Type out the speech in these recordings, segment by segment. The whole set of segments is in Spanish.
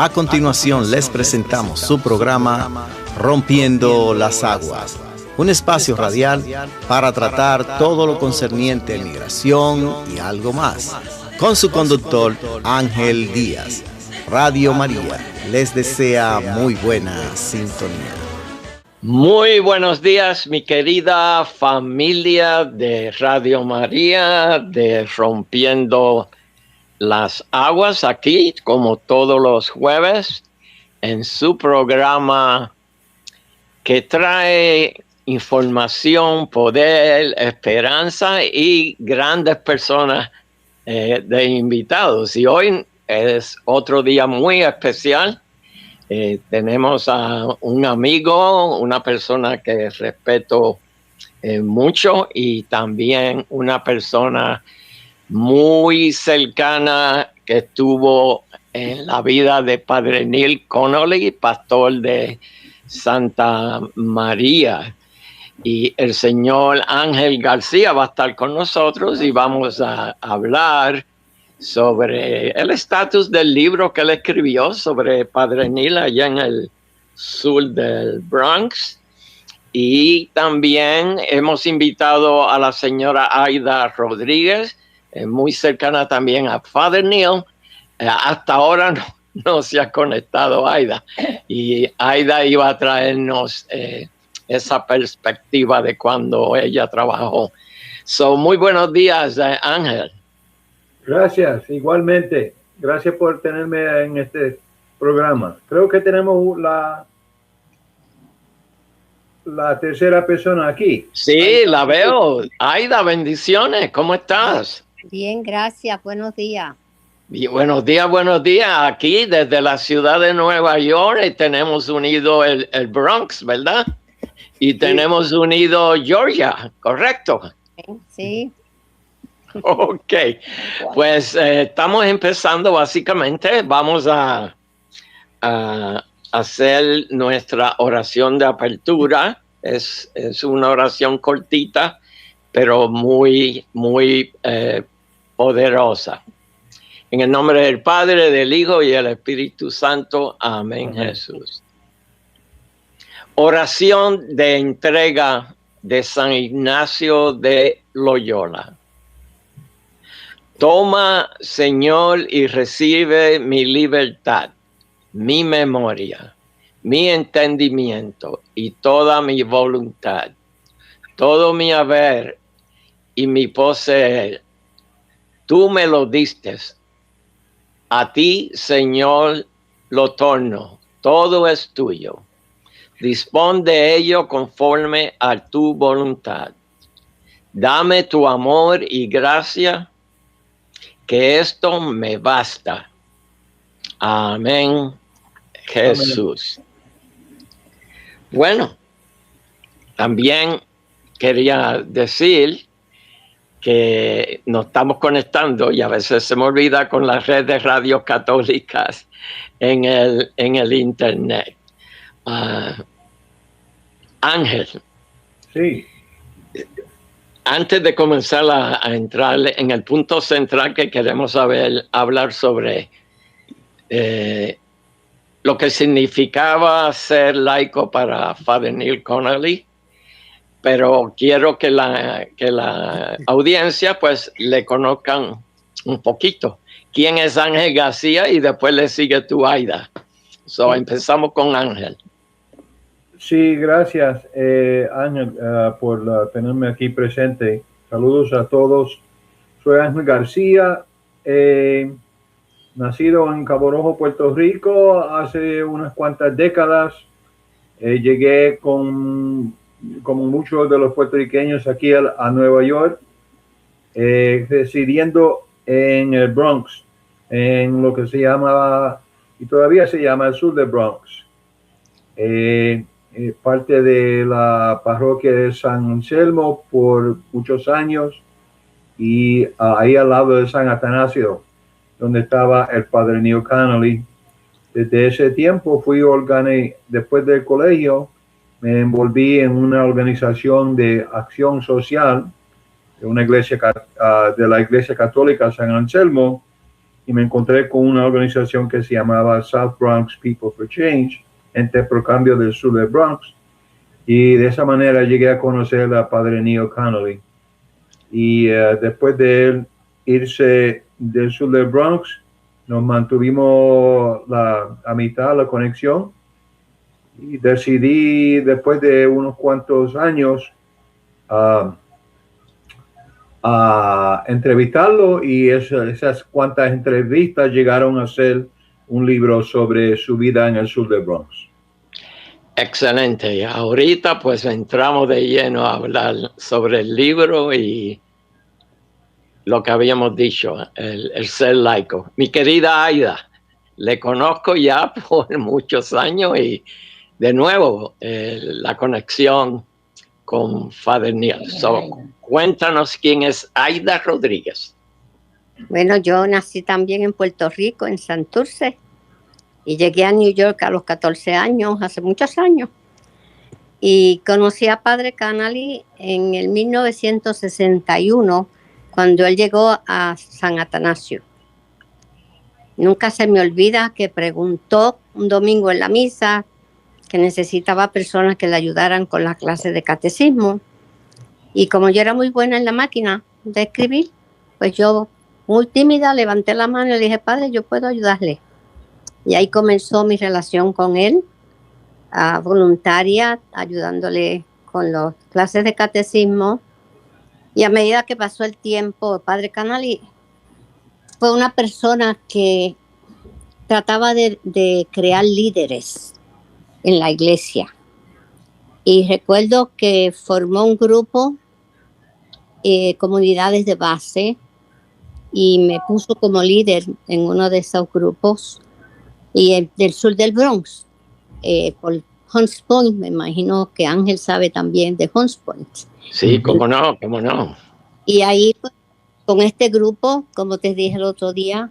A continuación les presentamos su programa Rompiendo las Aguas, un espacio radial para tratar todo lo concerniente a migración y algo más, con su conductor Ángel Díaz. Radio María les desea muy buena sintonía. Muy buenos días, mi querida familia de Radio María, de Rompiendo las Aguas, aquí como todos los jueves en su programa que trae información, poder, esperanza y grandes personas de invitados. Y hoy es otro día muy especial. Tenemos a un amigo, una persona que respeto mucho y también una persona muy cercana que estuvo en la vida de Padre Neil Connolly, pastor de Santa María. Y el señor Ángel García va a estar con nosotros y vamos a hablar sobre el estatus del libro que él escribió sobre Padre Neil allá en el sur del Bronx. Y también hemos invitado a la señora Aida Rodríguez, muy cercana también a Father Neil. Hasta ahora no se ha conectado Aida. Y Aida iba a traernos esa perspectiva de cuando ella trabajó. Muy buenos días, Ángel. Gracias, igualmente. Gracias por tenerme en este programa. Creo que tenemos la tercera persona aquí. Sí, la veo. Aida, bendiciones. ¿Cómo estás? Bien, gracias. Buenos días. Y buenos días. Aquí desde la ciudad de Nueva York tenemos unido el Bronx, ¿verdad? Y tenemos unido Georgia, ¿correcto? Sí. Ok, pues estamos empezando básicamente. Vamos a hacer nuestra oración de apertura. Es una oración cortita, pero muy poderosa. En el nombre del Padre, del Hijo y del Espíritu Santo. Amén, Jesús. Oración de entrega de San Ignacio de Loyola. Toma, Señor, y recibe mi libertad, mi memoria, mi entendimiento y toda mi voluntad, todo mi haber y mi poseer. Tú me lo diste. A ti, Señor, lo torno. Todo es tuyo. Dispón de ello conforme a tu voluntad. Dame tu amor y gracia, que esto me basta. Amén, Jesús. Amén. Bueno, también quería decir que nos estamos conectando y a veces se me olvida con la red de radios católicas en el internet. Ángel. Sí. Antes de comenzar a entrar en el punto central que queremos hablar sobre lo que significaba ser laico para Father Neil Connolly, pero quiero que la audiencia pues le conozcan un poquito. ¿Quién es Ángel García? Y después le sigue tu Aida. Empezamos con Ángel. Sí, gracias Ángel por tenerme aquí presente. Saludos a todos. Soy Ángel García, nacido en Cabo Rojo, Puerto Rico, hace unas cuantas décadas. Llegué como muchos de los puertorriqueños aquí a Nueva York, residiendo en el Bronx, en lo que se llamaba y todavía se llama el sur del Bronx. Parte de la parroquia de San Anselmo por muchos años y ahí al lado de San Atanasio, donde estaba el Padre Neil Connolly. Desde ese tiempo después del colegio, me envolví en una organización de acción social de una iglesia de la Iglesia Católica San Anselmo y me encontré con una organización que se llamaba South Bronx People for Change, Gente por Cambio del Sur del Bronx, y de esa manera llegué a conocer a Padre Neil Connolly. Y después de él irse del sur del Bronx, nos mantuvimos a mitad la conexión, y decidí después de unos cuantos años a entrevistarlo, y esas cuantas entrevistas llegaron a ser un libro sobre su vida en el sur del Bronx. Excelente. Y ahorita pues entramos de lleno a hablar sobre el libro y lo que habíamos dicho, el ser laico. Mi querida Aida, le conozco ya por muchos años y de nuevo la conexión con Father Neil. So, cuéntanos quién es Aida Rodríguez. Bueno, yo nací también en Puerto Rico, en Santurce, y llegué a New York a los 14 años, hace muchos años. Y conocí a Padre Connolly en el 1961, cuando él llegó a San Atanasio. Nunca se me olvida que preguntó un domingo en la misa que necesitaba personas que le ayudaran con la clase de catecismo. Y como yo era muy buena en la máquina de escribir, pues yo, muy tímida, levanté la mano y le dije, Padre, yo puedo ayudarle. Y ahí comenzó mi relación con él, voluntaria, ayudándole con las clases de catecismo. Y a medida que pasó el tiempo, el Padre Connolly fue una persona que trataba de crear líderes en la iglesia. Y recuerdo que formó un grupo, comunidades de base, y me puso como líder en uno de esos grupos, y del sur del Bronx, por Hunts Point. Me imagino que Ángel sabe también de Hunts Point. Sí, cómo no, cómo no. Y ahí, pues, con este grupo, como te dije el otro día,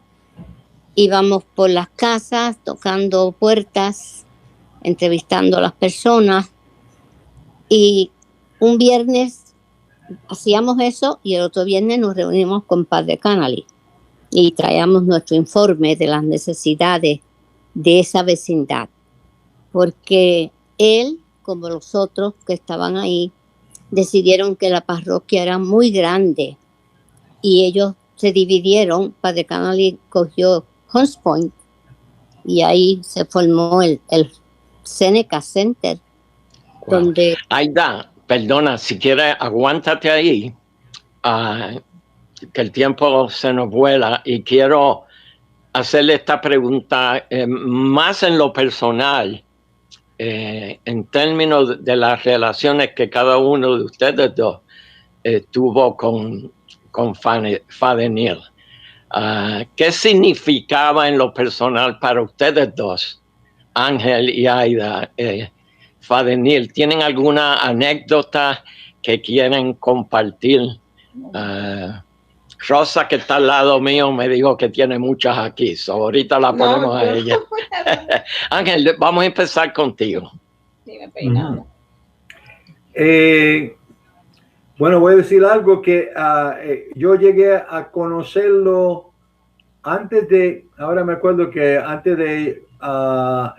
íbamos por las casas, tocando puertas, entrevistando a las personas. Y un viernes hacíamos eso, y el otro viernes nos reunimos con Padre Connolly y traíamos nuestro informe de las necesidades de esa vecindad, porque él, como los otros que estaban ahí, decidieron que la parroquia era muy grande y ellos se dividieron. Padre Connolly cogió Hunts Point y ahí se formó el Seneca Center. Wow. Donde... Aida, perdona, si quieres aguántate ahí, que el tiempo se nos vuela, y quiero hacerle esta pregunta más en lo personal, en términos de las relaciones que cada uno de ustedes dos tuvo con Father Neil. ¿Qué significaba en lo personal para ustedes dos, Ángel y Aida, Father Neil? ¿Tienen alguna anécdota que quieren compartir? Rosa, que está al lado mío, me dijo que tiene muchas aquí, so ahorita la ponemos a ella. Ángel, vamos a empezar contigo. Sí, me peinamos. Bueno, voy a decir algo que yo llegué a conocerlo antes de, ahora me acuerdo que antes de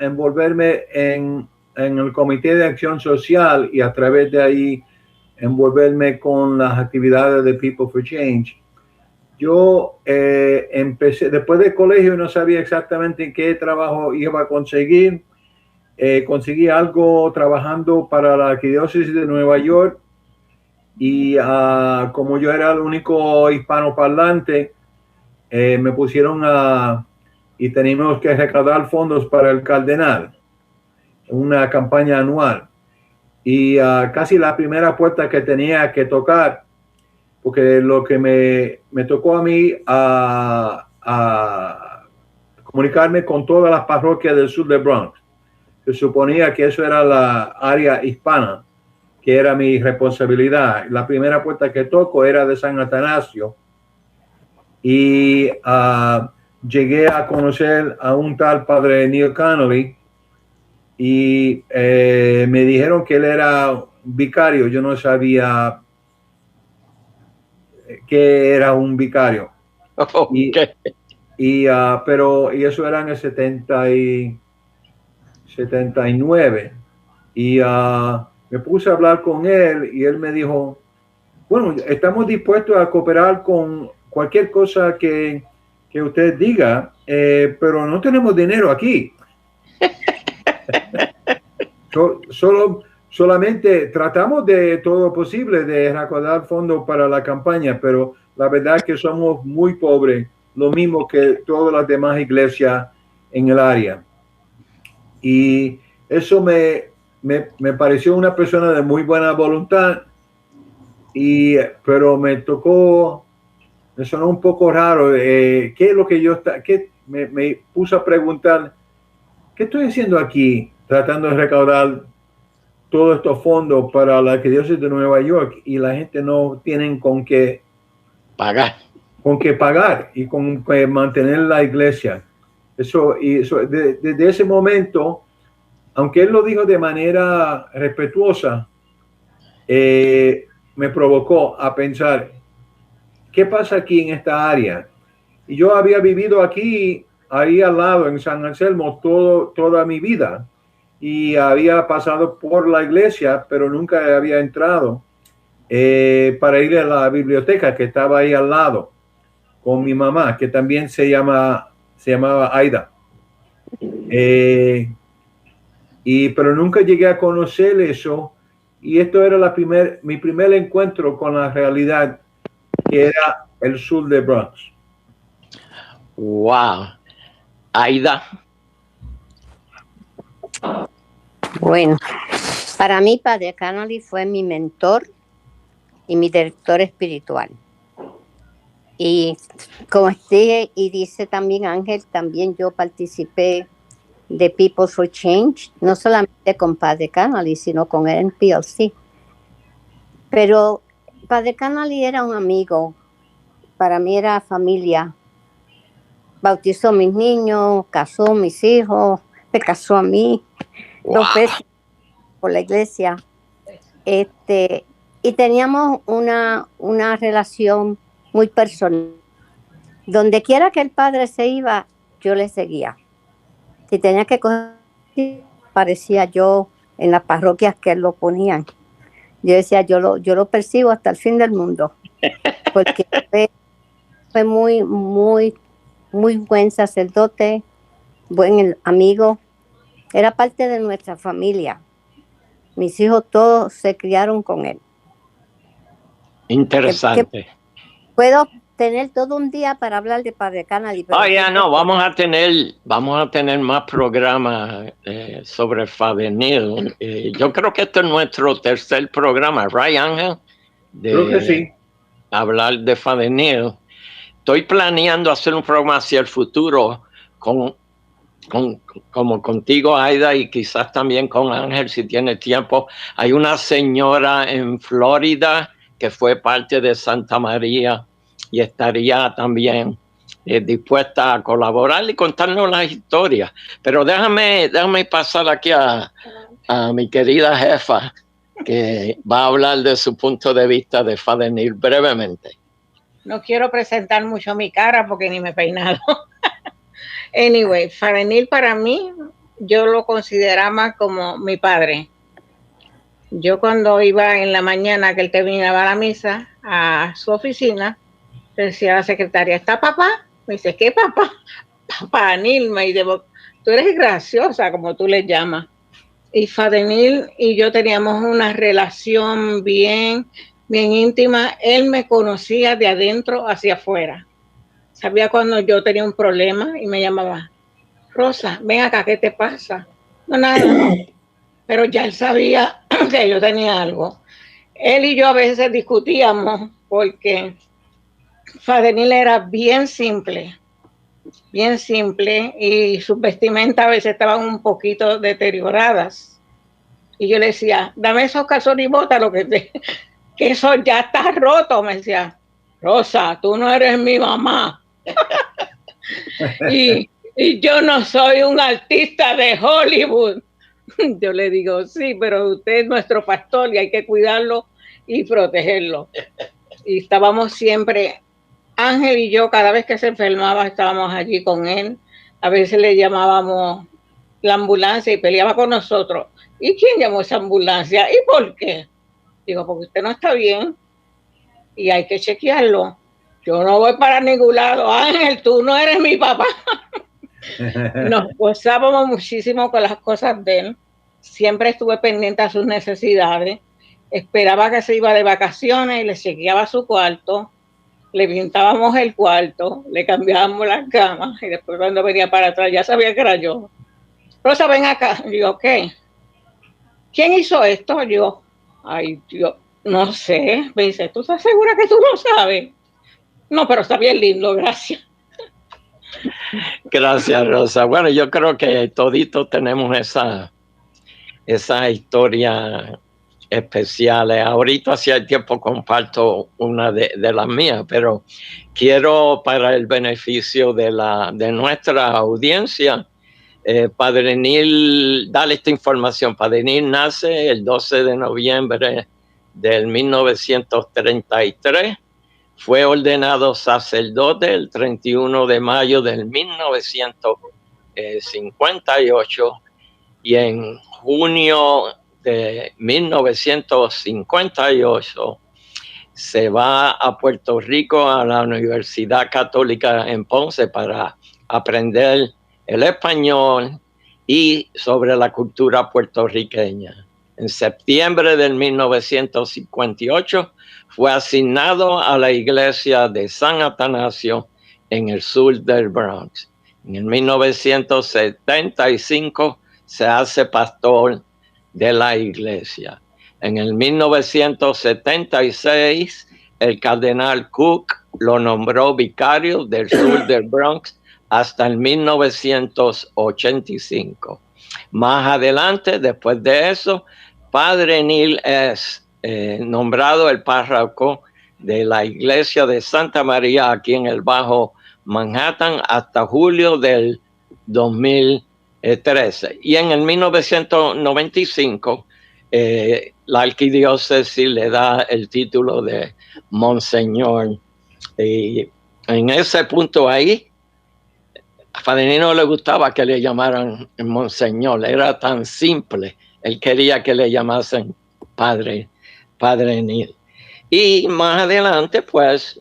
envolverme en el Comité de Acción Social y a través de ahí envolverme con las actividades de People for Change. Yo empecé, después del colegio no sabía exactamente qué trabajo iba a conseguir. Conseguí algo trabajando para la Arquidiócesis de Nueva York, y como yo era el único hispanoparlante, me pusieron y teníamos que recaudar fondos para el cardenal, una campaña anual. Y casi la primera puerta que tenía que tocar, porque lo que me tocó a mí comunicarme con todas las parroquias del sur del Bronx. Se suponía que eso era la área hispana, que era mi responsabilidad. La primera puerta que toco era de San Atanasio, y llegué a conocer a un tal Padre Neil Connolly, y me dijeron que él era vicario. Yo no sabía que era un vicario. Okay. y eso era en el 79. Y me puse a hablar con él y él me dijo, bueno, estamos dispuestos a cooperar con cualquier cosa que usted diga, pero no tenemos dinero aquí. Solamente tratamos de todo lo posible de recaudar fondos para la campaña, pero la verdad es que somos muy pobres, lo mismo que todas las demás iglesias en el área. Y eso me pareció una persona de muy buena voluntad, pero me sonó un poco raro. ¿Qué es lo que me puse a preguntar? ¿Qué estoy haciendo aquí tratando de recaudar todos estos fondos para la arquidiócesis de Nueva York y la gente no tienen con qué pagar y con qué mantener la iglesia? Desde ese momento, aunque él lo dijo de manera respetuosa, me provocó a pensar, ¿qué pasa aquí en esta área? Y yo había vivido ahí al lado en San Anselmo toda mi vida y había pasado por la iglesia, pero nunca había entrado para ir a la biblioteca que estaba ahí al lado con mi mamá, que también se llamaba Aida. Pero nunca llegué a conocer eso, y esto era mi primer encuentro con la realidad que era el sur de Bronx. Wow. Aida. Bueno, para mí Padre Connolly fue mi mentor y mi director espiritual. Y como dije y dice también Ángel, también yo participé de People for Change, no solamente con Padre Connolly, sino con NPLC. Pero Padre Connolly era un amigo, para mí era familia. Bautizó a mis niños, casó a mis hijos, me casó a mí, wow, 2 veces por la iglesia. Y teníamos una relación muy personal. Donde quiera que el padre se iba, yo le seguía. Si tenía que coger, parecía yo en las parroquias que él lo ponían. Yo decía, yo lo persigo hasta el fin del mundo. Porque fue muy, muy, muy buen sacerdote, buen amigo. Era parte de nuestra familia. Mis hijos todos se criaron con él. Interesante. Puedo tener todo un día para hablar de Padre Connolly. Vamos a tener más programas sobre Father Neil. Yo creo que este es nuestro 3er programa, ¿right, Ángel? Creo que sí. Hablar de Father Neil. Estoy planeando hacer un programa hacia el futuro como contigo, Aida, y quizás también con Ángel, si tiene tiempo. Hay una señora en Florida que fue parte de Santa María y estaría también dispuesta a colaborar y contarnos las historias. Pero déjame pasar aquí a mi querida jefa, que va a hablar de su punto de vista de Father Neil brevemente. No quiero presentar mucho mi cara porque ni me he peinado. Anyway, Father Neil para mí, yo lo consideraba como mi padre. Yo cuando iba en la mañana que él terminaba la misa a su oficina, decía a la secretaria, ¿está papá? Me dice, ¿qué papá? Papá Neil. Me dice, tú eres graciosa, como tú le llamas. Y Father Neil y yo teníamos una relación bien íntima. Él me conocía de adentro hacia afuera. Sabía cuando yo tenía un problema y me llamaba, Rosa, ven acá, ¿qué te pasa? No, nada. Pero ya él sabía que yo tenía algo. Él y yo a veces discutíamos porque Father Neil era bien simple, y sus vestimentas a veces estaban un poquito deterioradas. Y yo le decía, dame esos calzones y bótalo, que eso ya está roto. Me decía, Rosa, tú no eres mi mamá. y yo no soy un artista de Hollywood. Yo le digo, sí, pero usted es nuestro pastor y hay que cuidarlo y protegerlo. Y estábamos siempre Ángel y yo, cada vez que se enfermaba, estábamos allí con él. A veces le llamábamos la ambulancia y peleaba con nosotros. ¿Y quién llamó esa ambulancia? ¿Y por qué? Digo, porque usted no está bien y hay que chequearlo. Yo no voy para ningún lado. Ángel, tú no eres mi papá. Nos gozábamos muchísimo con las cosas de él. Siempre estuve pendiente a sus necesidades. Esperaba que se iba de vacaciones y le chequeaba su cuarto. Le pintábamos el cuarto, le cambiábamos las camas y después cuando venía para atrás ya sabía que era yo. Rosa, ven acá. Y yo, ¿qué? ¿Quién hizo esto? Yo, ay, Dios, no sé. Me dice, ¿tú estás segura que tú no sabes? No, pero está bien lindo, gracias. Gracias, Rosa. Bueno, yo creo que toditos tenemos esa historia especiales. Ahorita hacia el tiempo comparto una de las mías, pero quiero, para el beneficio de nuestra audiencia, Padre Neil, darle esta información. Padre Neil nace el 12 de noviembre del 1933, fue ordenado sacerdote el 31 de mayo del 1958 y en junio de 1958 se va a Puerto Rico a la Universidad Católica en Ponce para aprender el español y sobre la cultura puertorriqueña. En septiembre del 1958 fue asignado a la iglesia de San Atanasio en el sur del Bronx. En el 1975 se hace pastor de la iglesia. En el 1976, el cardenal Cook lo nombró vicario del sur del Bronx hasta el 1985. Más adelante, después de eso, Padre Neil es nombrado el párroco de la iglesia de Santa María aquí en el Bajo Manhattan hasta julio del 2013. Y en el 1995, la arquidiócesis le da el título de Monseñor. Y en ese punto ahí, a Padre Neil no le gustaba que le llamaran Monseñor, era tan simple. Él quería que le llamasen Padre Neil. Y más adelante, pues,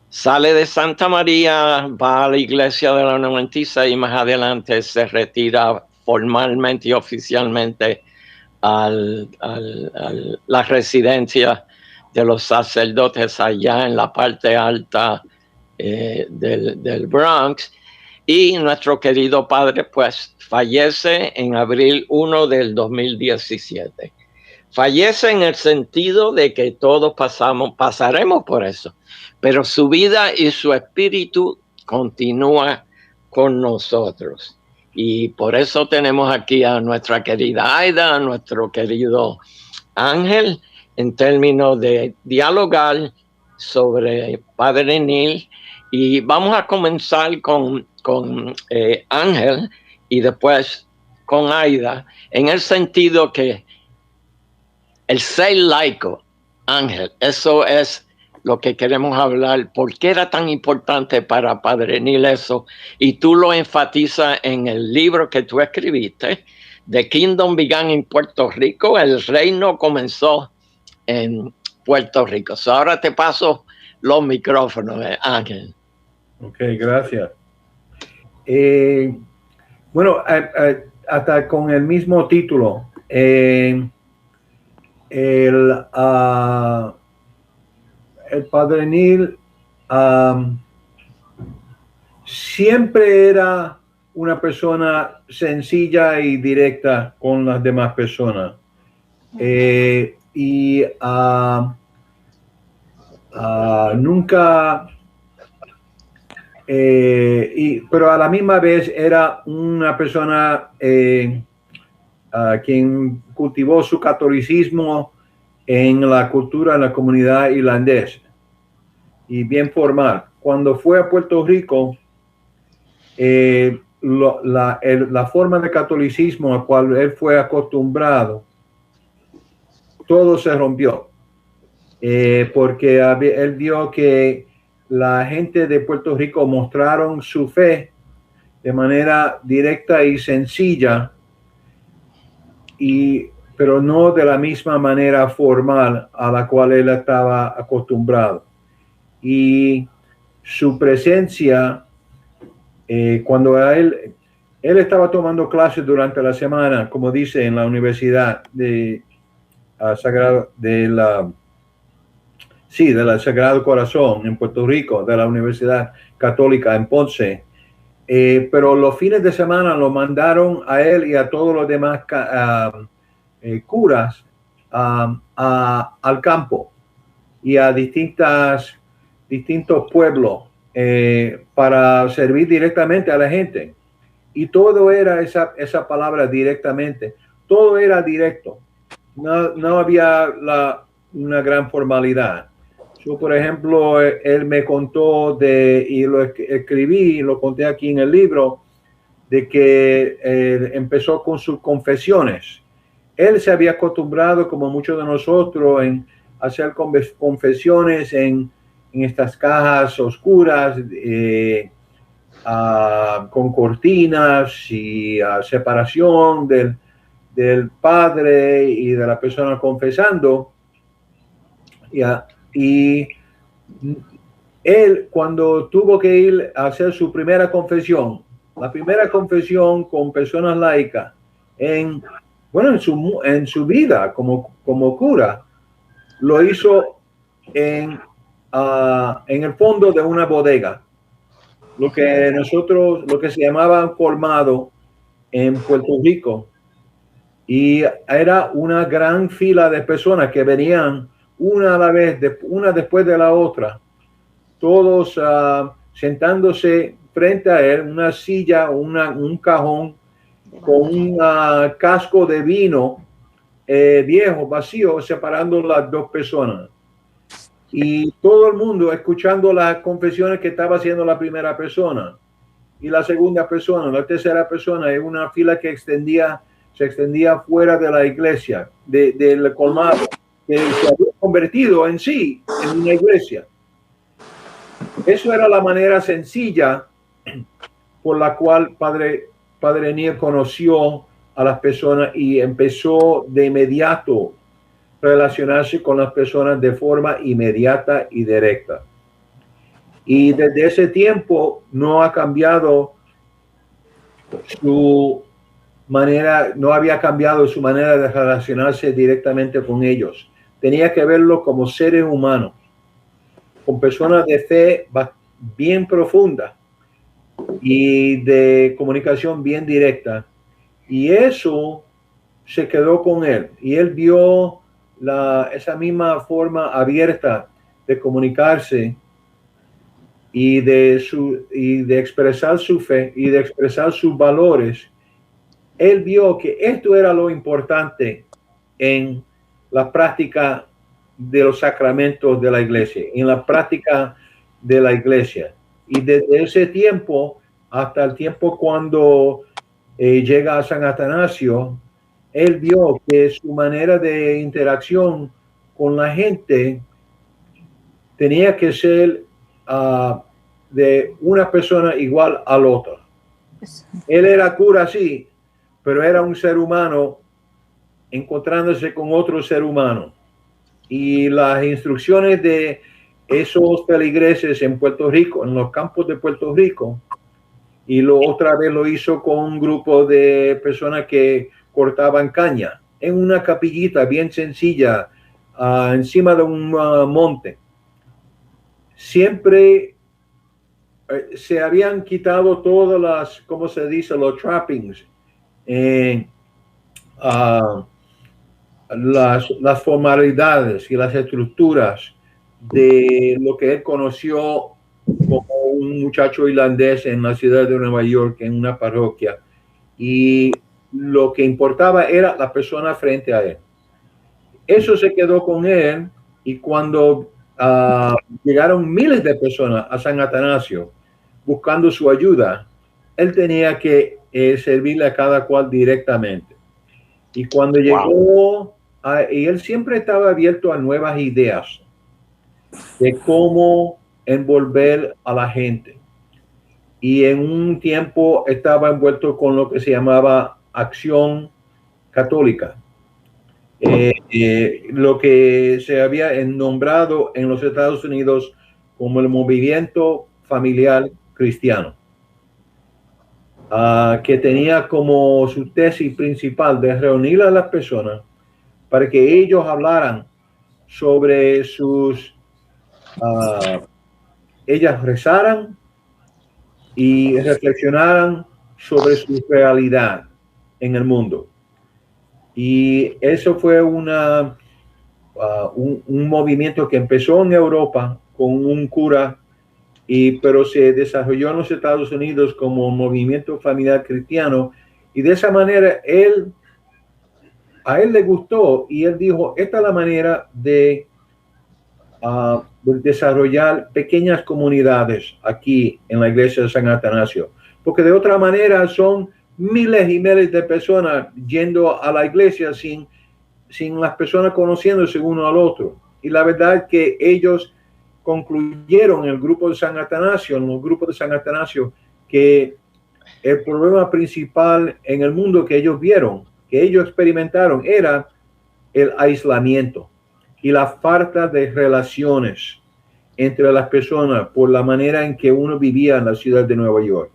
sale de Santa María, va a la iglesia de la 96 y más adelante se retira formalmente y oficialmente a la residencia de los sacerdotes allá en la parte alta del Bronx. Y nuestro querido padre, pues, fallece en abril 1 del 2017. Fallece en el sentido de que todos pasaremos por eso, pero su vida y su espíritu continúa con nosotros. Y por eso tenemos aquí a nuestra querida Aida, a nuestro querido Ángel, en términos de dialogar sobre Padre Neil. Y vamos a comenzar con Ángel y después con Aida, en el sentido que el ser laico, Ángel, eso es lo que queremos hablar. ¿Por qué era tan importante para Padre Neil eso? Y tú lo enfatizas en el libro que tú escribiste, The Kingdom Began in Puerto Rico, el reino comenzó en Puerto Rico. So, ahora te paso los micrófonos, Ángel. Ok, gracias. Bueno, hasta con el mismo título, el Padre Neil siempre era una persona sencilla y directa con las demás personas. Nunca... pero a la misma vez era una persona quien cultivó su catolicismo en la cultura de la comunidad irlandesa y bien formal. Cuando fue a Puerto Rico, la forma de catolicismo a cual él fue acostumbrado, todo se rompió. porque él vio que la gente de Puerto Rico mostraron su fe de manera directa y sencilla, pero no de la misma manera formal a la cual él estaba acostumbrado. Y su presencia, cuando él estaba tomando clases durante la semana, como dice, en la Universidad del Sagrado Corazón en Puerto Rico, de la Universidad Católica en Ponce, pero los fines de semana lo mandaron a él y a todos los demás curas al campo y a distintos pueblos para servir directamente a la gente. Y todo era esa palabra directamente, todo era directo, no había una gran formalidad. Yo, por ejemplo, él me contó y lo escribí, lo conté aquí en el libro, de que empezó con sus confesiones. Él se había acostumbrado, como muchos de nosotros, en hacer confesiones en estas cajas oscuras, con cortinas y separación del padre y de la persona confesando. Y él, cuando tuvo que ir a hacer su primera confesión, la primera confesión con personas laicas en su vida como cura, lo hizo en el fondo de una bodega, lo que se llamaba colmado en Puerto Rico, y era una gran fila de personas que venían una a la vez, una después de la otra, todos sentándose frente a él, una silla, un cajón con un casco de vino viejo, vacío, separando las dos personas. Y todo el mundo escuchando las confesiones que estaba haciendo la primera persona y la segunda persona, la tercera persona, en una fila que se extendía fuera de la iglesia, del colmado, que se había convertido en sí en una iglesia. Eso era la manera sencilla por la cual Padre Neil conoció a las personas y empezó de inmediato relacionarse con las personas de forma inmediata y directa. Y desde ese tiempo no ha cambiado su manera, no había cambiado su manera de relacionarse directamente con ellos. Tenía que verlo como seres humanos, con personas de fe bien profunda y de comunicación bien directa. Y eso se quedó con él. Y él vio esa misma forma abierta de comunicarse y de expresar su fe y de expresar sus valores. Él vio que esto era lo importante en la práctica de los sacramentos de la iglesia, en la práctica de la iglesia. Y desde ese tiempo hasta el tiempo cuando llega a San Atanasio, él vio que su manera de interacción con la gente tenía que ser de una persona igual al otro. Él era cura, sí, pero era un ser humano encontrándose con otro ser humano. Y las instrucciones de esos feligreses en Puerto Rico, en los campos de Puerto Rico, y otra vez lo hizo con un grupo de personas que cortaban caña en una capillita bien sencilla encima de un monte. Siempre se habían quitado todas las, ¿cómo se dice?, los trappings, las formalidades y las estructuras de lo que él conoció como un muchacho irlandés en la ciudad de Nueva York, en una parroquia, y lo que importaba era la persona frente a él. Eso se quedó con él, y cuando llegaron miles de personas a San Atanasio buscando su ayuda, él tenía que servirle a cada cual directamente. Y cuando llegó, y él siempre estaba abierto a nuevas ideas, de cómo envolver a la gente. Y en un tiempo estaba envuelto con lo que se llamaba Acción Católica. Lo que se había nombrado en los Estados Unidos como el movimiento familiar cristiano, que tenía como su tesis principal de reunir a las personas para que ellos hablaran sobre sus, ellas rezaran y reflexionaran sobre su realidad en el mundo. Y eso fue un movimiento que empezó en Europa con un cura, pero se desarrolló en los Estados Unidos como un movimiento familiar cristiano. Y de esa manera a él le gustó y él dijo, esta es la manera de desarrollar pequeñas comunidades aquí en la iglesia de San Atanasio. Porque de otra manera son miles y miles de personas yendo a la iglesia sin las personas conociéndose uno al otro. Y la verdad es que ellos concluyeron en el grupo de San Atanasio, en los grupos de San Atanasio, que el problema principal en el mundo que ellos vieron, que ellos experimentaron, era el aislamiento y la falta de relaciones entre las personas por la manera en que uno vivía en la ciudad de Nueva York.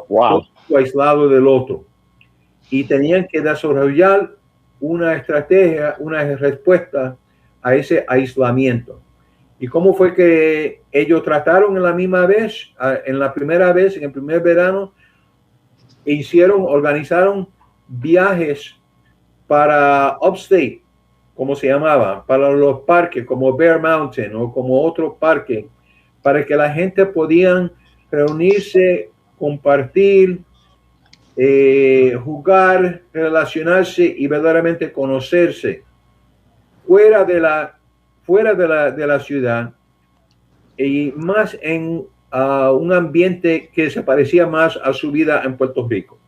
Wow. Aislado del otro. Y tenían que desarrollar una estrategia, una respuesta a ese aislamiento. ¿Y cómo fue que ellos trataron en la misma vez, en la primera vez, en el primer verano? Organizaron viajes para Upstate, como se llamaba, para los parques como Bear Mountain o como otro parque, para que la gente podían reunirse, compartir, jugar, relacionarse y verdaderamente conocerse fuera de la ciudad y más en un ambiente que se parecía más a su vida en Puerto Rico.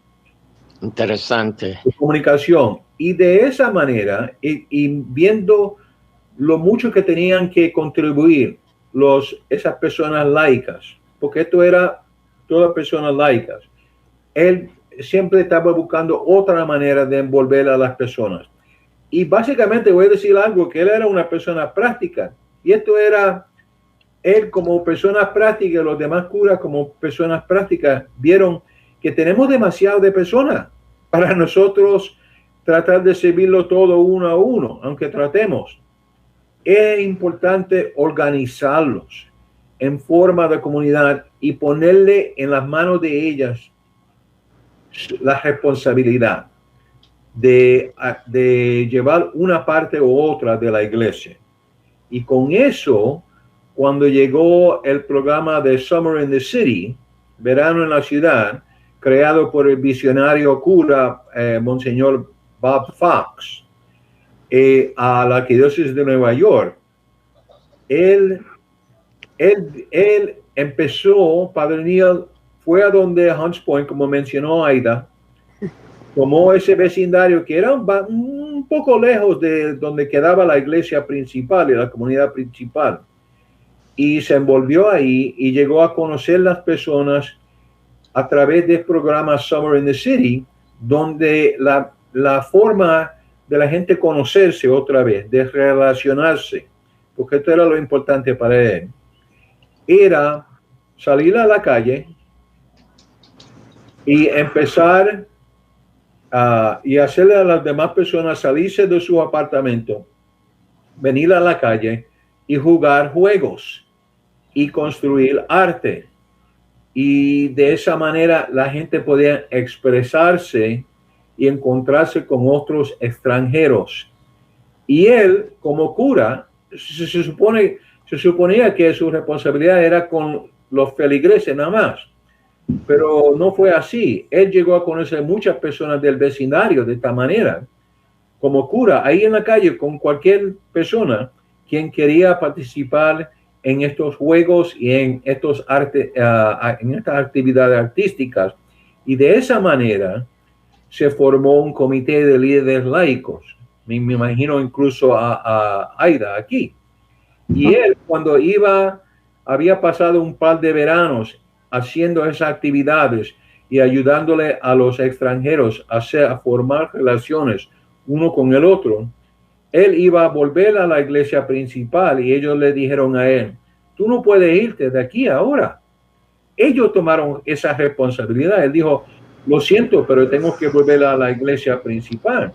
Interesante. Comunicación. Y de esa manera, y viendo lo mucho que tenían que contribuir esas personas laicas, porque esto era todas personas laicas, él siempre estaba buscando otra manera de envolver a las personas. Y básicamente voy a decir algo, que él era una persona práctica. Y esto era él como persona práctica, los demás curas como personas prácticas, vieron que tenemos demasiado de personas para nosotros tratar de servirlo todo uno a uno, aunque tratemos. Es importante organizarlos en forma de comunidad y ponerle en las manos de ellas la responsabilidad de llevar una parte u otra de la iglesia. Y con eso, cuando llegó el programa de Summer in the City, verano en la ciudad, creado por el visionario cura Monseñor Bob Fox, a la Arquidiócesis de Nueva York, él empezó, Padre Neil fue a donde Hunts Point, como mencionó Aida, tomó ese vecindario que era un poco lejos de donde quedaba la iglesia principal y la comunidad principal, y se envolvió ahí y llegó a conocer las personas a través del programa Summer in the City, donde la forma de la gente conocerse otra vez, de relacionarse, porque esto era lo importante para él, era salir a la calle y empezar y hacerle a las demás personas salirse de su apartamento, venir a la calle y jugar juegos y construir arte. Y de esa manera la gente podía expresarse y encontrarse con otros extranjeros. Y él, como cura, se suponía que su responsabilidad era con los feligreses nada más. Pero no fue así. Él llegó a conocer muchas personas del vecindario de esta manera. Como cura, ahí en la calle, con cualquier persona quien quería participar en estos juegos y en estas actividades artísticas. Y de esa manera se formó un comité de líderes laicos. Me imagino incluso a Aida aquí. Y él, cuando había pasado un par de veranos haciendo esas actividades y ayudándole a los extranjeros a formar relaciones uno con el otro, él iba a volver a la iglesia principal y ellos le dijeron a él, tú no puedes irte de aquí ahora. Ellos tomaron esa responsabilidad. Él dijo, lo siento, pero tengo que volver a la iglesia principal.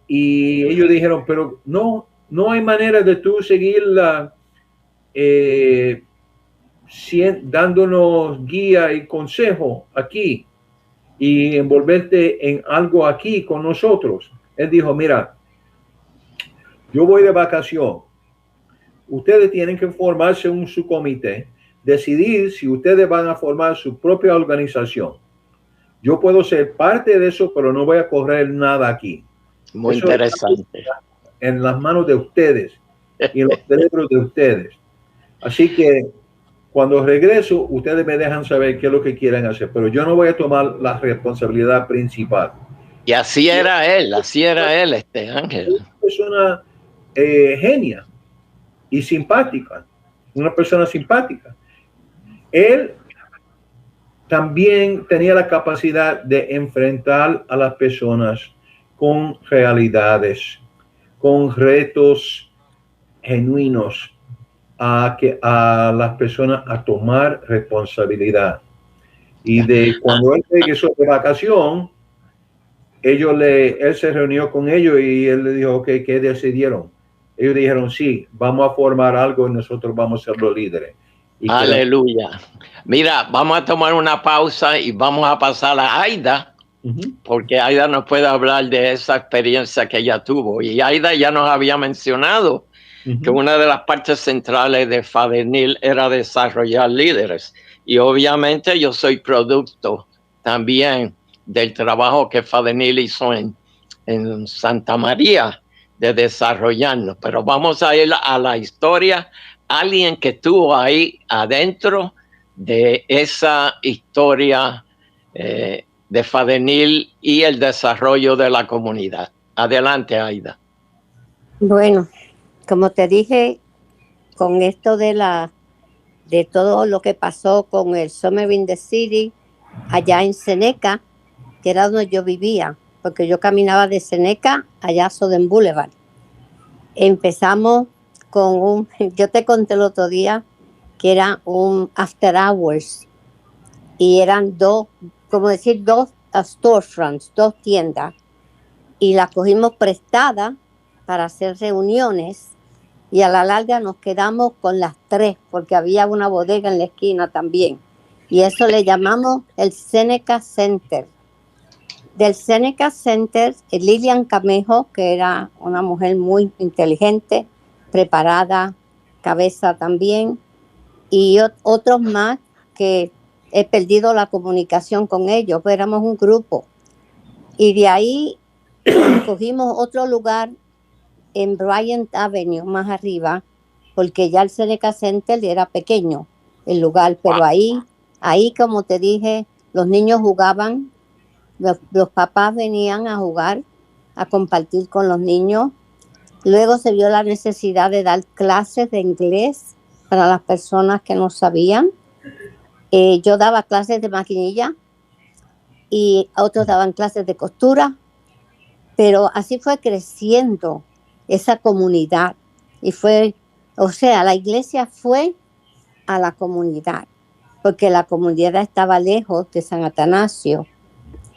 Y ellos dijeron, pero no hay manera de tú seguirla dándonos guía y consejo aquí y envolverte en algo aquí con nosotros. Él dijo, mira, yo voy de vacación. Ustedes tienen que formarse un subcomité, decidir si ustedes van a formar su propia organización. Yo puedo ser parte de eso, pero no voy a correr nada aquí. Muy eso interesante. En las manos de ustedes y en los cerebros de ustedes. Así que cuando regreso, ustedes me dejan saber qué es lo que quieren hacer, pero yo no voy a tomar la responsabilidad principal. Y así era él, este Ángel. Una persona genia y simpática, una persona simpática. Él también tenía la capacidad de enfrentar a las personas con realidades, con retos genuinos, a las personas a tomar responsabilidad. Y de cuando él regresó de vacación, él se reunió con ellos y él le dijo, ok, ¿qué decidieron? Ellos dijeron, sí, vamos a formar algo y nosotros vamos a ser los líderes. Y aleluya. Mira, vamos a tomar una pausa y vamos a pasar a Aida, porque Aida nos puede hablar de esa experiencia que ella tuvo. Y Aida ya nos había mencionado que una de las partes centrales de Father Neil era desarrollar líderes. Y obviamente yo soy producto también del trabajo que Father Neil hizo en Santa María de desarrollarnos. Pero vamos a ir a la historia. Alguien que estuvo ahí adentro de esa historia de Father Neil y el desarrollo de la comunidad. Adelante, Aida. Bueno, como te dije, con esto de todo lo que pasó con el Summer in the City, allá en Seneca, que era donde yo vivía, porque yo caminaba de Seneca allá a Southern Boulevard. Empezamos con yo te conté el otro día que era un after hours y eran dos storefronts, dos tiendas, y las cogimos prestadas para hacer reuniones y a la larga nos quedamos con las tres porque había una bodega en la esquina también y eso le llamamos el Seneca Center. Del Seneca Center, Lilian Camejo, que era una mujer muy inteligente, preparada, cabeza también, y otros más que he perdido la comunicación con ellos, pero éramos un grupo. Y de ahí cogimos otro lugar en Bryant Avenue, más arriba, porque ya el Seneca Center era pequeño, el lugar, pero ahí como te dije, los niños jugaban, los papás venían a jugar, a compartir con los niños. Luego se vio la necesidad de dar clases de inglés para las personas que no sabían. Yo daba clases de maquinilla y otros daban clases de costura, pero así fue creciendo esa comunidad. Y la iglesia fue a la comunidad, porque la comunidad estaba lejos de San Atanasio.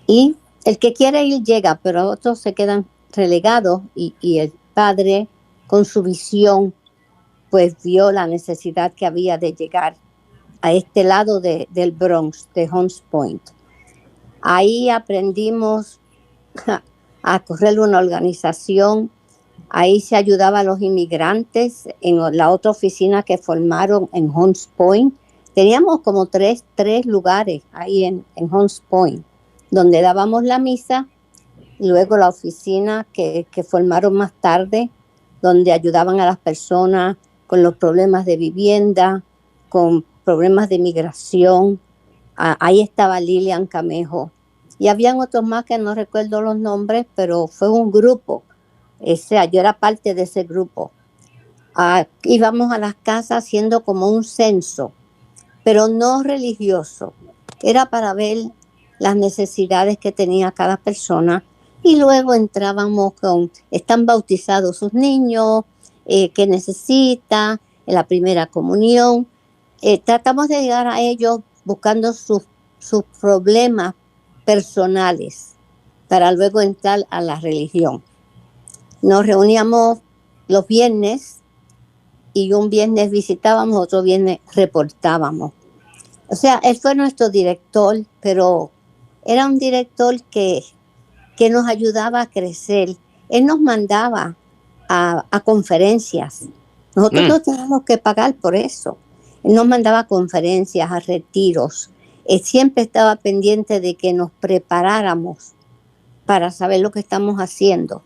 Y el que quiere ir llega, pero otros se quedan relegados y el padre, con su visión, pues vio la necesidad que había de llegar a este lado del Bronx, de Hunts Point. Ahí aprendimos a correr una organización. Ahí se ayudaba a los inmigrantes en la otra oficina que formaron en Hunts Point. Teníamos como tres lugares ahí en Hunts Point, donde dábamos la misa. Luego la oficina que formaron más tarde, donde ayudaban a las personas con los problemas de vivienda, con problemas de migración. Ahí estaba Lilian Camejo. Y habían otros más que no recuerdo los nombres, pero fue un grupo. Yo era parte de ese grupo. íbamos a las casas haciendo como un censo, pero no religioso. Era para ver las necesidades que tenía cada persona y luego entrábamos con, ¿están bautizados sus niños? ¿Qué necesita? La primera comunión. Tratamos de llegar a ellos buscando sus problemas personales para luego entrar a la religión. Nos reuníamos los viernes y un viernes visitábamos, otro viernes reportábamos. O sea, él fue nuestro director, pero era un director que nos ayudaba a crecer. Él nos mandaba a conferencias. Nosotros no teníamos que pagar por eso. Él nos mandaba a conferencias, a retiros. Él siempre estaba pendiente de que nos preparáramos para saber lo que estamos haciendo.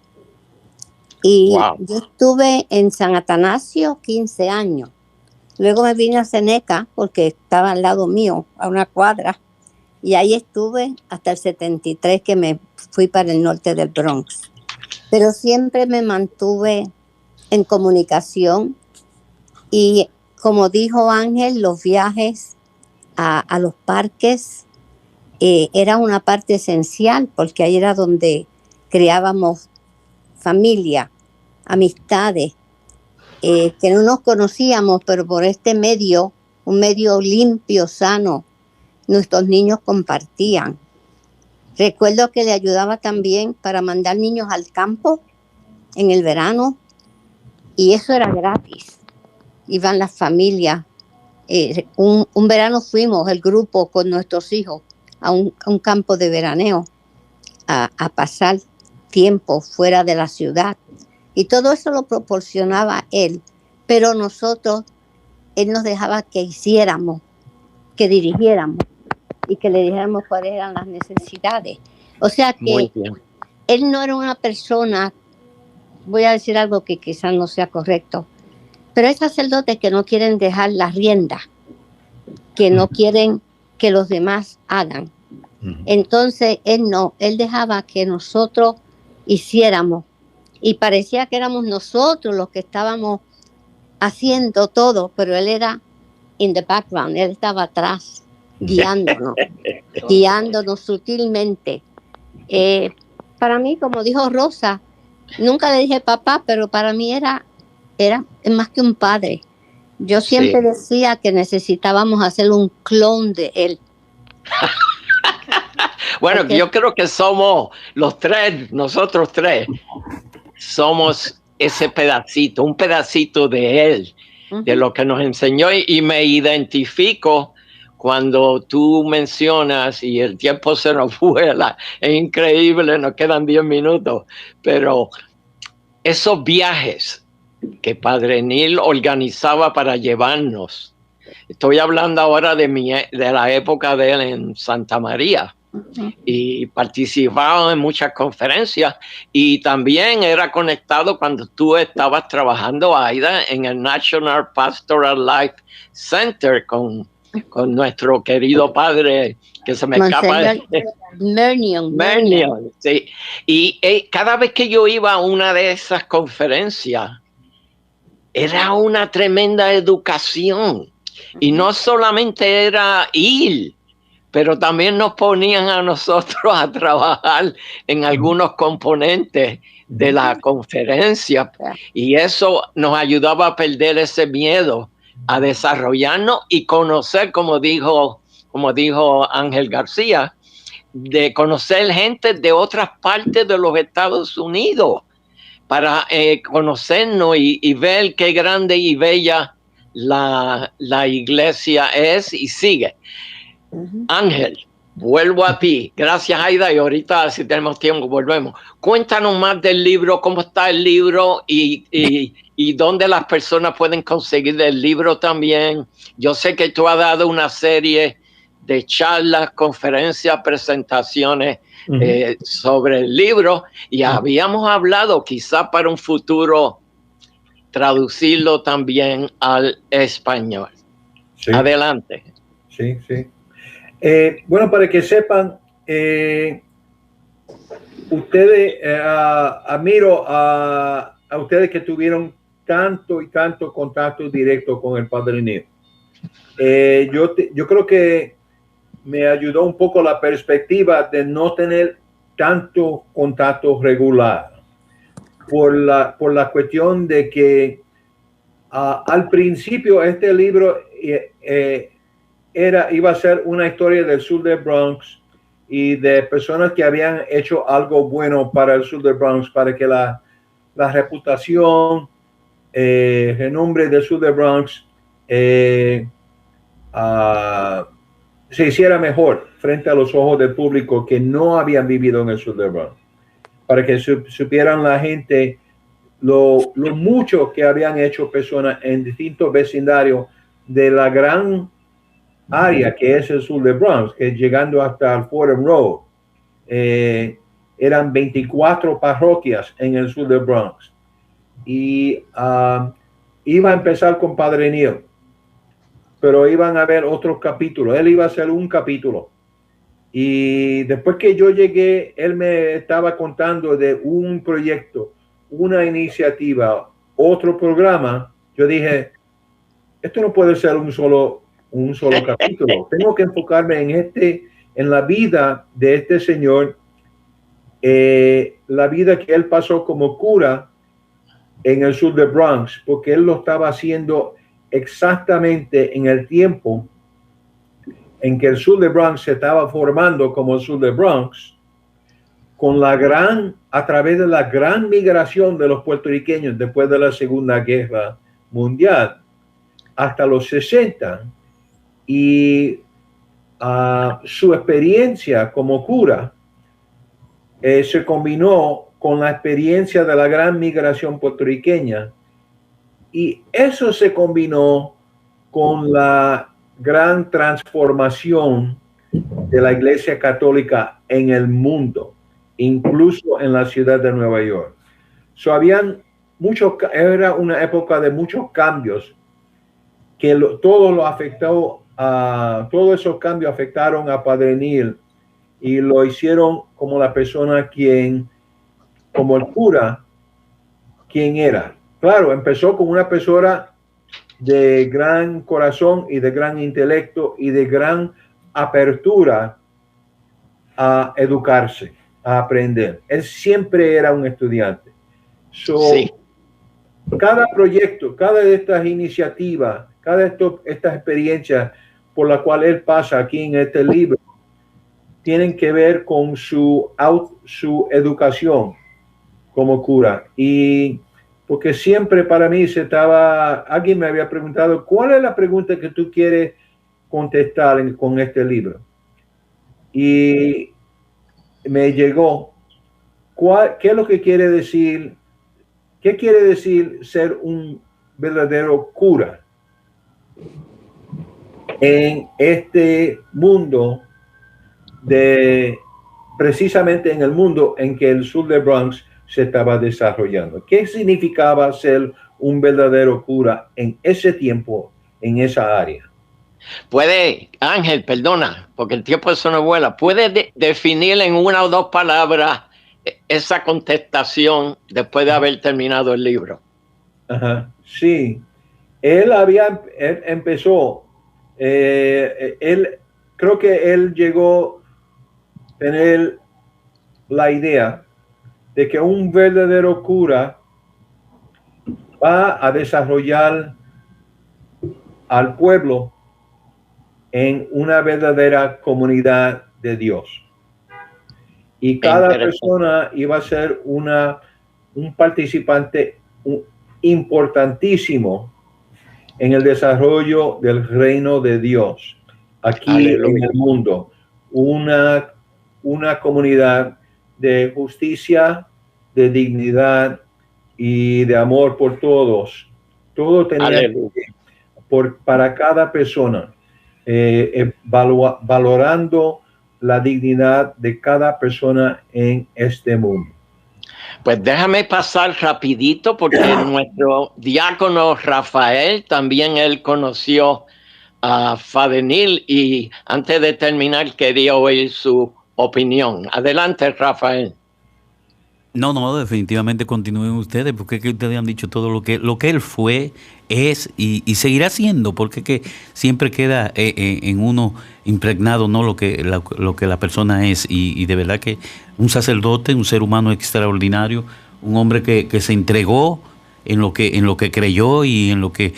Y yo estuve en San Atanasio 15 años. Luego me vine a Seneca porque estaba al lado mío, a una cuadra. Y ahí estuve hasta el 73 que me fui para el norte del Bronx. Pero siempre me mantuve en comunicación. Y como dijo Ángel, los viajes a los parques era una parte esencial porque ahí era donde creábamos familia, amistades, que no nos conocíamos, pero por este medio, un medio limpio, sano, nuestros niños compartían. Recuerdo que le ayudaba también para mandar niños al campo en el verano y eso era gratis. Iban las familias. Un verano fuimos el grupo con nuestros hijos a un campo de veraneo a pasar tiempo fuera de la ciudad. Y todo eso lo proporcionaba él, pero nosotros, él nos dejaba que hiciéramos, que dirigiéramos y que le dijéramos cuáles eran las necesidades. O sea que él no era una persona, voy a decir algo que quizás no sea correcto, pero hay sacerdotes que no quieren dejar la rienda, que no quieren que los demás hagan. Entonces él no, él dejaba que nosotros hiciéramos y parecía que éramos nosotros los que estábamos haciendo todo, pero él era in the background, él estaba atrás guiándonos sutilmente. Para mí, como dijo Rosa, nunca le dije papá, pero para mí era más que un padre. Yo siempre decía que necesitábamos hacer un clon de él. Bueno, yo creo que somos los tres, nosotros tres, somos ese pedacito, un pedacito de él, de lo que nos enseñó y me identifico cuando tú mencionas y el tiempo se nos vuela, es increíble, nos quedan 10 minutos, pero esos viajes que Padre Neil organizaba para llevarnos, estoy hablando ahora de la época de él en Santa María, y participaba en muchas conferencias y también era conectado cuando tú estabas trabajando, Aida, en el National Pastoral Life Center con nuestro querido padre que se me escapa, Mernion, sí. Y cada vez que yo iba a una de esas conferencias era una tremenda educación y no solamente era ir, pero también nos ponían a nosotros a trabajar en algunos componentes de la conferencia y eso nos ayudaba a perder ese miedo, a desarrollarnos y conocer, como dijo Ángel García, de conocer gente de otras partes de los Estados Unidos para conocernos y ver qué grande y bella la iglesia es y sigue. Ángel, vuelvo a ti. Gracias, Aida, y ahorita si tenemos tiempo volvemos. Cuéntanos más del libro, cómo está el libro y dónde las personas pueden conseguir el libro también. Yo sé que tú has dado una serie de charlas, conferencias, presentaciones sobre el libro y habíamos hablado quizá para un futuro traducirlo también al español. Sí. Adelante. Sí. Bueno, para que sepan, ustedes, admiro a ustedes que tuvieron tanto y tanto contacto directo con el Padre Neil. Yo creo que me ayudó un poco la perspectiva de no tener tanto contacto regular por la cuestión de que al principio este libro iba a ser una historia del sur del Bronx y de personas que habían hecho algo bueno para el sur del Bronx, para que la reputación, el nombre del sur del Bronx se hiciera mejor frente a los ojos del público que no habían vivido en el sur del Bronx, para que supieran la gente lo mucho que habían hecho personas en distintos vecindarios de la gran área que es el sur del Bronx, que llegando hasta el Fordham Road, eran 24 parroquias en el sur del Bronx. Y iba a empezar con Padre Neil, pero iban a haber otros capítulos. Él iba a hacer un capítulo. Y después que yo llegué, él me estaba contando de un proyecto, una iniciativa, otro programa. Yo dije, esto no puede ser un solo capítulo. Tengo que enfocarme en la vida de este señor, la vida que él pasó como cura en el sur del Bronx, porque él lo estaba haciendo exactamente en el tiempo en que el sur del Bronx se estaba formando como el sur del Bronx, a través de la gran migración de los puertorriqueños después de la Segunda Guerra Mundial hasta los 60, y su experiencia como cura se combinó con la experiencia de la gran migración puertorriqueña, y eso se combinó con la gran transformación de la Iglesia Católica en el mundo, incluso en la ciudad de Nueva York. Era una época de muchos cambios que todos esos cambios afectaron a Padre Neil y lo hicieron como la persona como el cura, quien era. Claro, empezó como una persona de gran corazón y de gran intelecto y de gran apertura a educarse, a aprender. Él siempre era un estudiante. Sí. Cada proyecto, cada de estas iniciativas, cada de estas experiencias por la cual él pasa aquí en este libro, tienen que ver con su educación como cura. Y porque siempre para mí alguien me había preguntado, ¿cuál es la pregunta que tú quieres contestar con este libro? Y me llegó, ¿qué es lo que quiere decir? ¿Qué quiere decir ser un verdadero cura en este mundo precisamente en el mundo en que el sur del Bronx se estaba desarrollando? ¿Qué significaba ser un verdadero cura en ese tiempo, en esa área? Ángel, perdona, porque el tiempo eso no vuela. ¿Puede definir en una o dos palabras esa contestación después de haber terminado el libro? Ajá, sí. Él empezó, creo que él llegó a tener la idea de que un verdadero cura va a desarrollar al pueblo en una verdadera comunidad de Dios. Y cada persona iba a ser un participante importantísimo en el desarrollo del reino de Dios aquí en el mundo. Una comunidad de justicia, de dignidad y de amor por todos. Todo tenía para cada persona, valorando la dignidad de cada persona en este mundo. Pues déjame pasar rapidito porque nuestro diácono Rafael, también él conoció a Padre Neil y antes de terminar quería oír su opinión. Adelante, Rafael. No, definitivamente continúen ustedes, porque es que ustedes han dicho todo lo que él fue, es y seguirá siendo, porque es que siempre queda en uno impregnado, ¿no? Lo que la persona es, y de verdad que un sacerdote, un ser humano extraordinario, un hombre que se entregó en lo que creyó y en lo que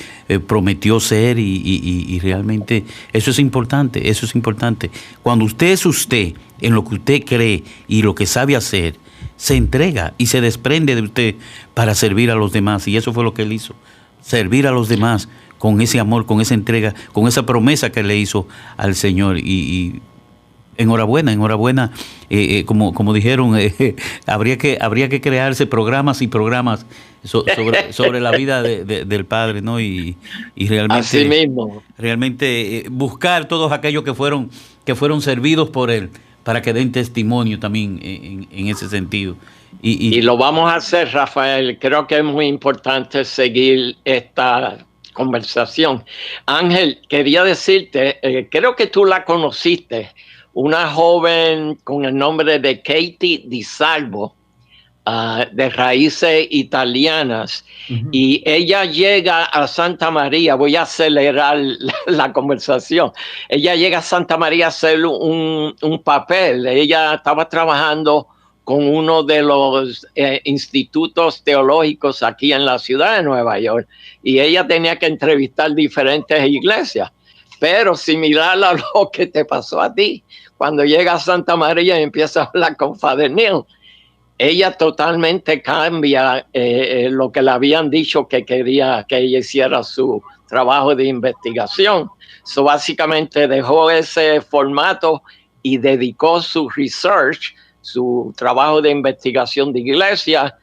prometió ser, y realmente eso es importante, eso es importante. Cuando usted es usted, en lo que usted cree y lo que sabe hacer, se entrega y se desprende de usted para servir a los demás, y eso fue lo que él hizo, servir a los demás con ese amor, con esa entrega, con esa promesa que le hizo al Señor. Y enhorabuena, como dijeron, habría que crearse programas y programas sobre la vida del Padre, ¿no? Y realmente, así mismo, realmente buscar todos aquellos que fueron servidos por él, para que den testimonio también en ese sentido. Y lo vamos a hacer, Rafael. Creo que es muy importante seguir esta conversación. Ángel, quería decirte, creo que tú la conociste, una joven con el nombre de Katie Di Salvo, de raíces italianas, y ella llega a Santa María. Voy a acelerar la conversación. Ella llega a Santa María a hacer un papel. Ella estaba trabajando con uno de los institutos teológicos aquí en la ciudad de Nueva York, y ella tenía que entrevistar diferentes iglesias, pero similar a lo que te pasó a ti, cuando llega a Santa María y empieza a hablar con Father Neil, ella totalmente cambia lo que le habían dicho que quería que ella hiciera su trabajo de investigación. So, básicamente dejó ese formato y dedicó su research, su trabajo de investigación de iglesia,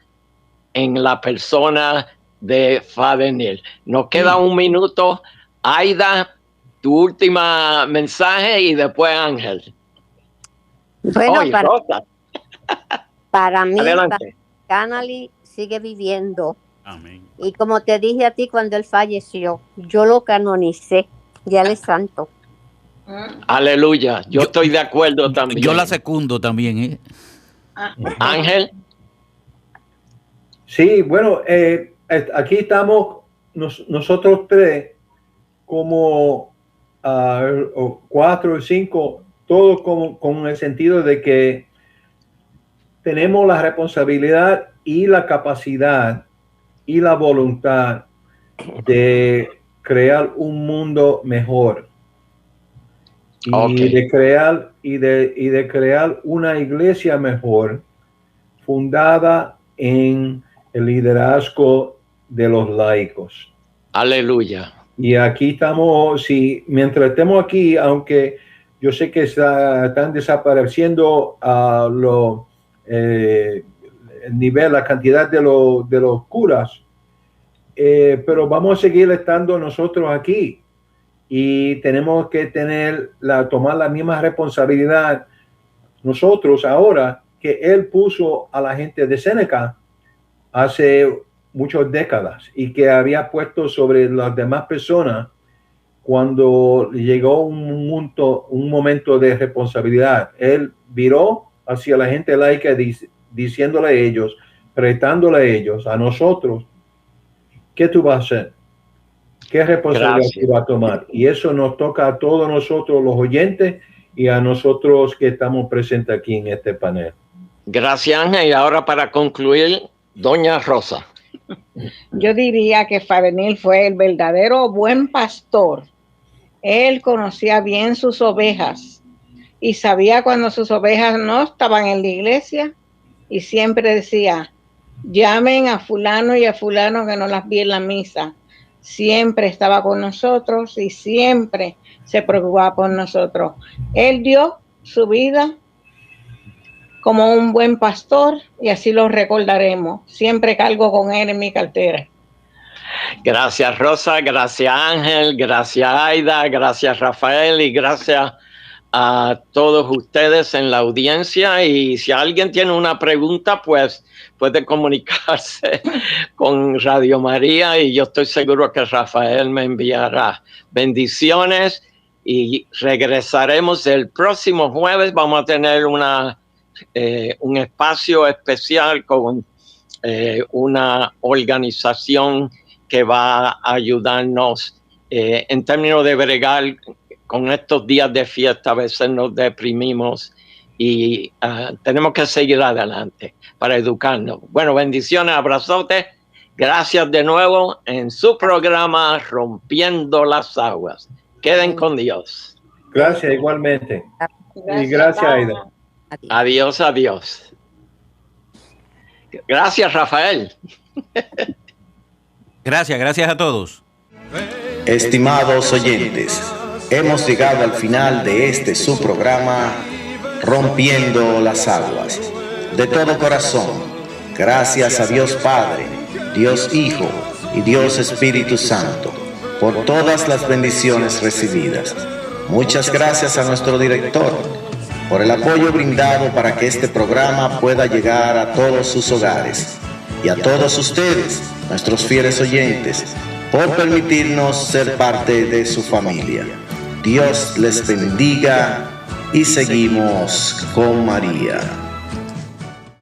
en la persona de Father Neil. Nos queda un minuto. Aida, tu última mensaje, y después Ángel. Bueno, para mí, Connelly sigue viviendo. Amén. Y como te dije a ti cuando él falleció, yo lo canonicé, ya él es santo. Aleluya, yo estoy de acuerdo también. Yo la secundo también, Ángel. Sí, bueno, aquí estamos nosotros tres, como 4 o 5, todos con el sentido de que tenemos la responsabilidad y la capacidad y la voluntad de crear un mundo mejor, y de crear una iglesia mejor, fundada en el liderazgo de los laicos. Aleluya. Y aquí estamos, mientras estemos aquí, aunque yo sé que están desapareciendo el nivel, la cantidad de los curas, pero vamos a seguir estando nosotros aquí, y tenemos que tomar la misma responsabilidad nosotros ahora que él puso a la gente de Séneca hace muchas décadas, y que había puesto sobre las demás personas cuando llegó un momento de responsabilidad. Él viró hacia la gente laica, diciéndole a ellos, retándole a ellos, a nosotros, ¿qué tú vas a hacer? ¿Qué responsabilidad tú vas a tomar? Y eso nos toca a todos nosotros, los oyentes, y a nosotros que estamos presentes aquí en este panel. Gracias, Ángel. Y ahora, para concluir, doña Rosa. Yo diría que Father Neil fue el verdadero buen pastor. Él conocía bien sus ovejas y sabía cuando sus ovejas no estaban en la iglesia, y siempre decía, llamen a fulano y a fulano que no las vi en la misa. Siempre estaba con nosotros y siempre se preocupaba por nosotros. Él dio su vida como un buen pastor, y así lo recordaremos. Siempre cargo con él en mi cartera. Gracias, Rosa. Gracias, Ángel. Gracias, Aida. Gracias, Rafael. Y gracias a todos ustedes en la audiencia. Y si alguien tiene una pregunta, pues puede comunicarse con Radio María, y yo estoy seguro que Rafael me enviará. Bendiciones, y regresaremos el próximo jueves. Vamos a tener una un espacio especial con una organización que va a ayudarnos en términos de bregar con estos días de fiesta. A veces nos deprimimos y tenemos que seguir adelante para educarnos. Bueno, bendiciones, abrazotes. Gracias de nuevo en su programa Rompiendo las Aguas. Queden con Dios. Gracias igualmente. Y gracias, Aida. Adiós, adiós. Gracias, Rafael. Gracias a todos. Estimados oyentes, hemos llegado al final de este su programa Rompiendo las Aguas. De todo corazón, gracias a Dios Padre, Dios Hijo y Dios Espíritu Santo por todas las bendiciones recibidas. Muchas gracias a nuestro director por el apoyo brindado para que este programa pueda llegar a todos sus hogares, y a todos ustedes, nuestros fieles oyentes, por permitirnos ser parte de su familia. Dios les bendiga y seguimos con María.